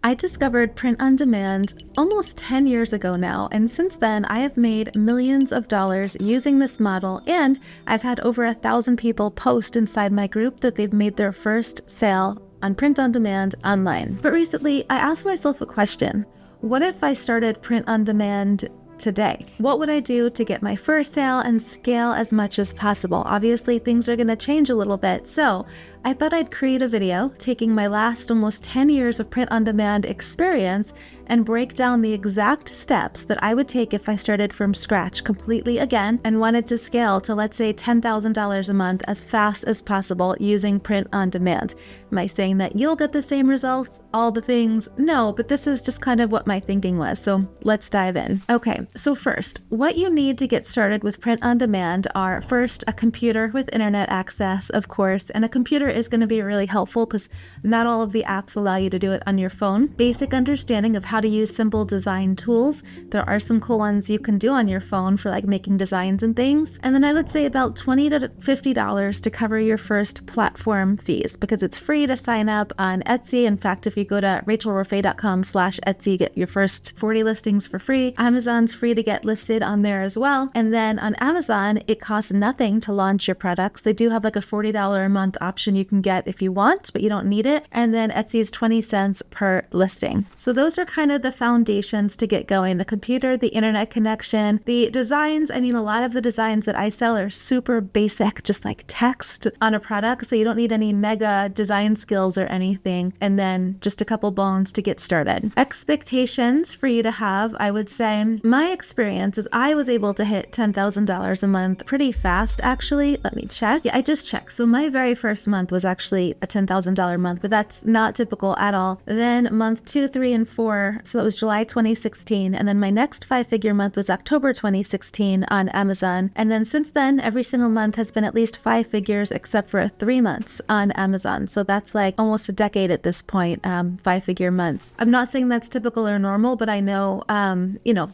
I discovered print on demand almost 10 years ago now, and since then I have made millions of dollars using this model, and I've had over 1,000 people post inside my group that they've made their first sale on print on demand online. But recently I asked myself a question. What if I started print on demand today? What would I do to get my first sale and scale as much as possible? Obviously things are going to change a little bit, so I thought I'd create a video taking my last almost 10 years of print on demand experience and break down the exact steps that I would take if I started from scratch completely again and wanted to scale to, let's say, $10,000 a month as fast as possible using print on demand. Am I saying that you'll get the same results, all the things? No, but this is just kind of what my thinking was, so let's dive in. Okay, so first, what you need to get started with print on demand are first a computer with internet access, of course, and a computer is going to be really helpful because not all of the apps allow you to do it on your phone. Basic understanding of how to use simple design tools. There are some cool ones you can do on your phone for like making designs and things. And then I would say about $20 to $50 to cover your first platform fees because it's free to sign up on Etsy. In fact, if you go to rachelroffe.com/Etsy, get your first 40 listings for free. Amazon's free to get listed on there as well. And then on Amazon, it costs nothing to launch your products. They do have like a $40 a month option you can get if you want, but you don't need it. And then Etsy is 20 cents per listing. So those are kind of the foundations to get going. The computer, the internet connection, the designs. I mean, a lot of the designs that I sell are super basic, just like text on a product. So you don't need any mega design skills or anything. And then just a couple bones to get started. Expectations for you to have, I would say, my experience is I was able to hit $10,000 a month pretty fast, actually. Let me check. Yeah, I just checked. So my very first month was actually a $10,000 month, but that's not typical at all. Then month 2, 3, and 4, so that was July 2016. And then my next 5-figure month was October 2016 on Amazon. And then since then, every single month has been at least 5 figures except for 3 months on Amazon. So that's like almost a decade at this point, 5-figure months. I'm not saying that's typical or normal, but I know,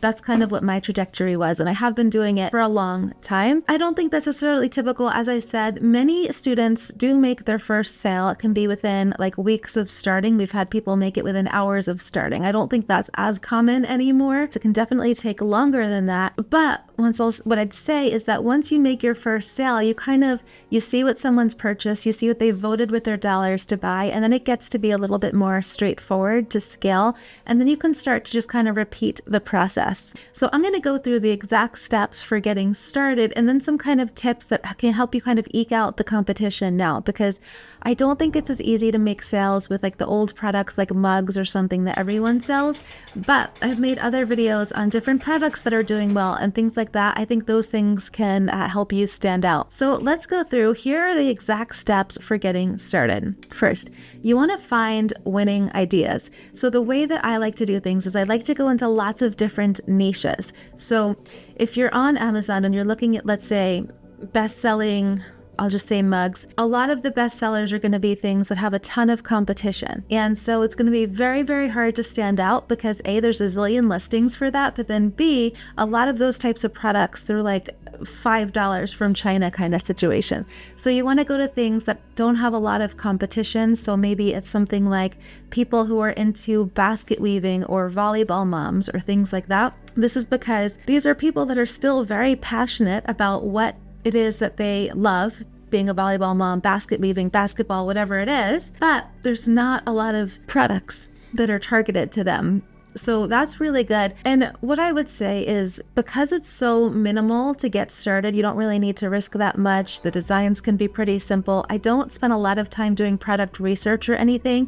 that's kind of what my trajectory was. And I have been doing it for a long time. I don't think that's necessarily typical. As I said, many students do make their first sale. It can be within like weeks of starting. We've had people make it within hours of starting. I don't think that's as common anymore. So it can definitely take longer than that. But what I'd say is that once you make your first sale, you see what someone's purchased, you see what they voted with their dollars to buy, and then it gets to be a little bit more straightforward to scale. And then you can start to just kind of repeat the process. So I'm going to go through the exact steps for getting started and then some kind of tips that can help you kind of eke out the competition now, because I don't think it's as easy to make sales with like the old products like mugs or something that everyone sells, but I've made other videos on different products that are doing well and things like that. I think those things can help you stand out. So let's go through. Here are the exact steps for getting started. First, you want to find winning ideas. So the way that I like to do things is I like to go into lots of different niches. So if you're on Amazon and you're looking at, let's say, best-selling, I'll just say mugs, a lot of the best sellers are going to be things that have a ton of competition. And so it's going to be very, very hard to stand out because A, there's a zillion listings for that, but then B, a lot of those types of products, they're like $5 from China kind of situation. So you want to go to things that don't have a lot of competition. So maybe it's something like people who are into basket weaving or volleyball moms or things like that. This is because these are people that are still very passionate about what it is that they love, being a volleyball mom, basket weaving, basketball, whatever it is, but there's not a lot of products that are targeted to them. So that's really good. And what I would say is because it's so minimal to get started, you don't really need to risk that much. The designs can be pretty simple. I don't spend a lot of time doing product research or anything,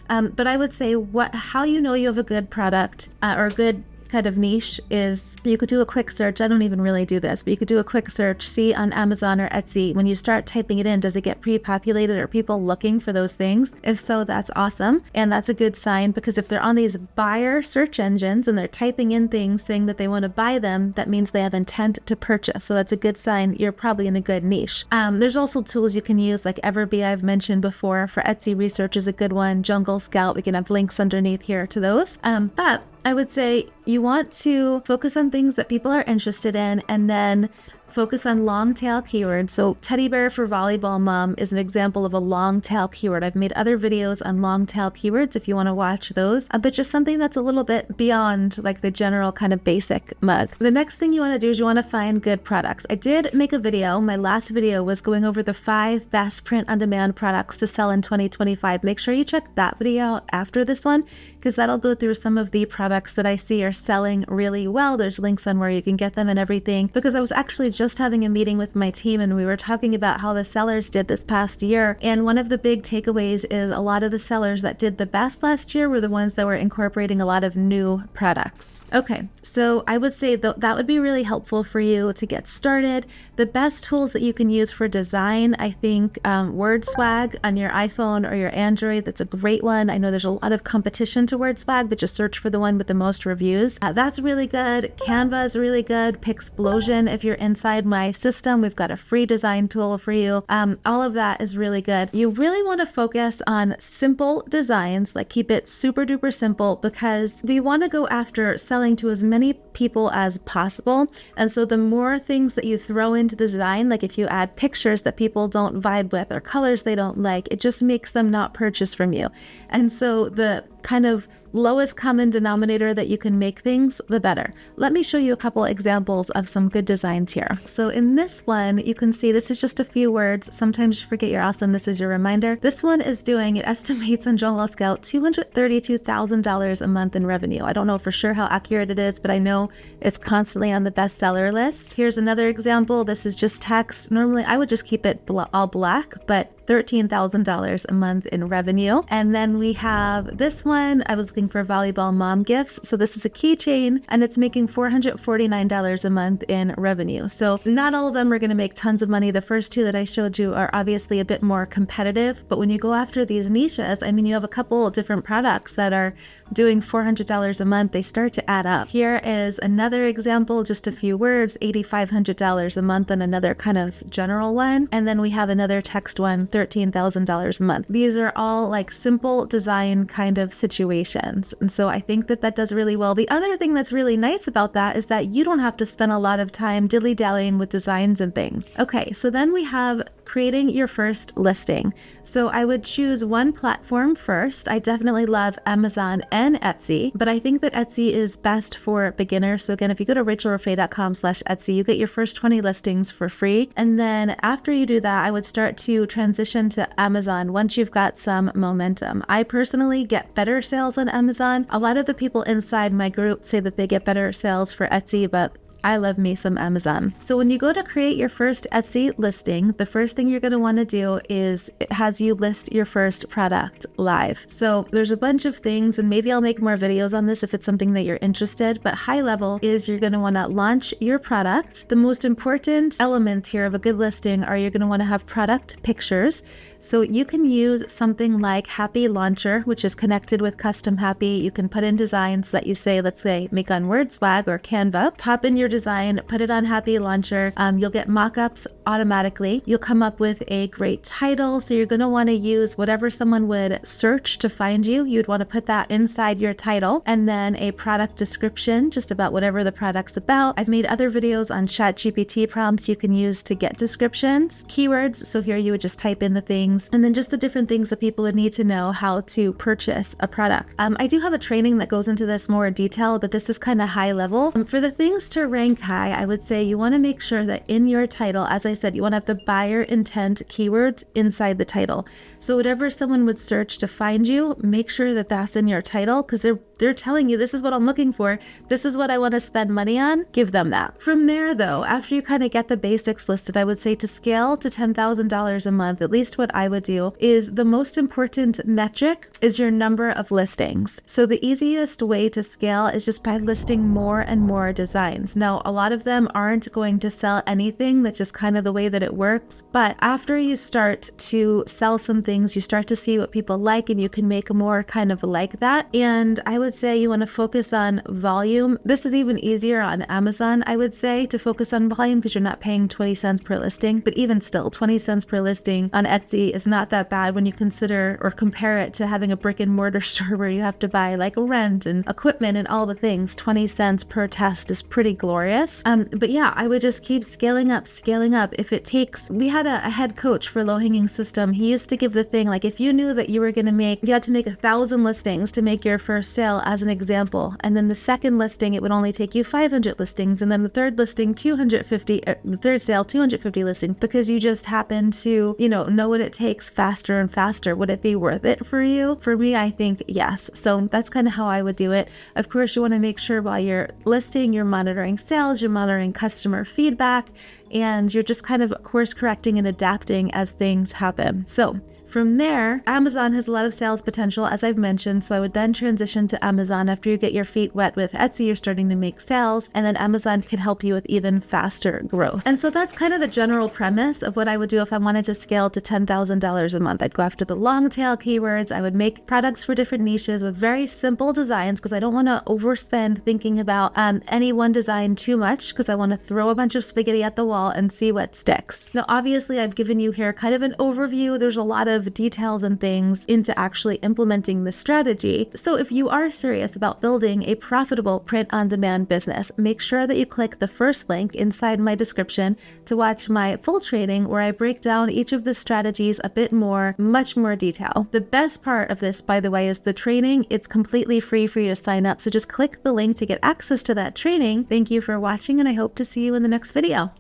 but I would say how you know you have a good product or a good kind of niche is you could do a quick search. I don't even really do this, but you could do a quick search, see on Amazon or Etsy, when you start typing it in, does it get pre-populated? Are people looking for those things? If so, that's awesome. And that's a good sign because if they're on these buyer search engines and they're typing in things saying that they want to buy them, that means they have intent to purchase. So that's a good sign you're probably in a good niche. There's also tools you can use like Everbee I've mentioned before. For Etsy research is a good one. Jungle Scout, we can have links underneath here to those. But I would say you want to focus on things that people are interested in and then focus on long tail keywords. So teddy bear for volleyball mom is an example of a long tail keyword. I've made other videos on long tail keywords if you want to watch those, but just something that's a little bit beyond like the general kind of basic mug. The next thing you want to do is you want to find good products. I did make a video. My last video was going over the 5 best print-on-demand products to sell in 2025. Make sure you check that video out after this one, because that'll go through some of the products that I see are selling really well. There's links on where you can get them and everything, because I was actually just having a meeting with my team and we were talking about how the sellers did this past year. And one of the big takeaways is a lot of the sellers that did the best last year were the ones that were incorporating a lot of new products. Okay, so I would say that would be really helpful for you to get started. The best tools that you can use for design, I think WordSwag on your iPhone or your Android, that's a great one. I know there's a lot of competition to WordSwag, but just search for the one with the most reviews. That's really good. Canva is really good. Pixplosion, if you're inside my system, we've got a free design tool for you. All of that is really good. You really want to focus on simple designs, like keep it super duper simple, because we want to go after selling to as many people as possible. And so the more things that you throw into the design, like if you add pictures that people don't vibe with or colors they don't like, it just makes them not purchase from you. And so the kind of lowest common denominator that you can make things, the better. Let me show you a couple examples of some good designs here. So in this one, you can see this is just a few words. Sometimes you forget you're awesome. This is your reminder. This one is doing, it estimates on Joel Scout, $232,000 a month in revenue. I don't know for sure how accurate it is, but I know it's constantly on the bestseller list. Here's another example. This is just text. Normally I would just keep it all black, but $13,000 a month in revenue. And then we have this one. I was looking for volleyball mom gifts. So this is a keychain and it's making $449 a month in revenue. So not all of them are going to make tons of money. The first two that I showed you are obviously a bit more competitive, but when you go after these niches, I mean, you have a couple different products that are doing $400 a month, they start to add up. Here is another example, just a few words, $8,500 a month on another kind of general one. And then we have another text one, $13,000 a month. These are all like simple design kind of situations. And so I think that does really well. The other thing that's really nice about that is that you don't have to spend a lot of time dilly-dallying with designs and things. Okay, so then we have creating your first listing. So I would choose one platform first. I definitely love Amazon and Etsy, but I think that Etsy is best for beginners. So again, if you go to rachelreffe.com/Etsy, you get your first 20 listings for free. And then after you do that, I would start to transition to Amazon once you've got some momentum. I personally get better sales on Amazon. A lot of the people inside my group say that they get better sales for Etsy, but I love me some Amazon. So when you go to create your first Etsy listing, the first thing you're going to want to do is it has you list your first product live. So there's a bunch of things, and maybe I'll make more videos on this if it's something that you're interested, but high level is you're going to want to launch your product. The most important element here of a good listing are you're going to want to have product pictures. So you can use something like Happy Launcher, which is connected with Custom Happy. You can put in designs that you say, let's say, make on WordSwag or Canva, pop in your design, put it on Happy Launcher. You'll get mockups automatically. You'll come up with a great title. So you're going to want to use whatever someone would search to find you. You'd want to put that inside your title, and then a product description, just about whatever the product's about. I've made other videos on ChatGPT prompts you can use to get descriptions, keywords. So here you would just type in the things, and then just the different things that people would need to know how to purchase a product. I do have a training that goes into this more detail, but this is kind of high level. For the things to rank high, I would say you want to make sure that in your title, as I said, you want to have the buyer intent keywords inside the title. So whatever someone would search to find you, make sure that that's in your title, because they're telling you, this is what I'm looking for. This is what I want to spend money on. Give them that. From there though, after you kind of get the basics listed, I would say to scale to $10,000 a month, at least what I would do is the most important metric is your number of listings. So the easiest way to scale is just by listing more and more designs. Now, a lot of them aren't going to sell anything. That's just kind of the way that it works. But after you start to sell some things, you start to see what people like, and you can make more kind of like that. And I would would say you want to focus on volume. This is even easier on Amazon, I would say, to focus on volume because you're not paying 20 cents per listing. But even still, 20 cents per listing on Etsy is not that bad when you consider or compare it to having a brick and mortar store where you have to buy like rent and equipment and all the things. 20 cents per test is pretty glorious. But yeah, I would just keep scaling up. If it takes, we had a head coach for Low Hanging System. He used to give the thing like, if you knew that you had to make 1,000 listings to make your first sale, as an example, and then the second listing it would only take you 500 listings, and then the third listing 250, the third sale 250 listings, because you just happen to know what it takes faster and faster. Would it be worth it for you? For me, I think yes. So that's kind of how I would do it. Of course, you want to make sure while you're listing, you're monitoring sales, you're monitoring customer feedback, and you're just kind of course correcting and adapting as things happen. So from there, Amazon has a lot of sales potential, as I've mentioned, so I would then transition to Amazon. After you get your feet wet with Etsy, you're starting to make sales, and then Amazon can help you with even faster growth. And so that's kind of the general premise of what I would do if I wanted to scale to $10,000 a month. I'd go after the long tail keywords. I would make products for different niches with very simple designs because I don't want to overspend thinking about any one design too much, because I want to throw a bunch of spaghetti at the wall and see what sticks. Now, obviously, I've given you here kind of an overview. There's a lot of details and things into actually implementing the strategy. So if you are serious about building a profitable print-on-demand business, make sure that you click the first link inside my description to watch my full training where I break down each of the strategies a bit more, much more detail. The best part of this, by the way, is the training. It's completely free for you to sign up. So just click the link to get access to that training. Thank you for watching, and I hope to see you in the next video.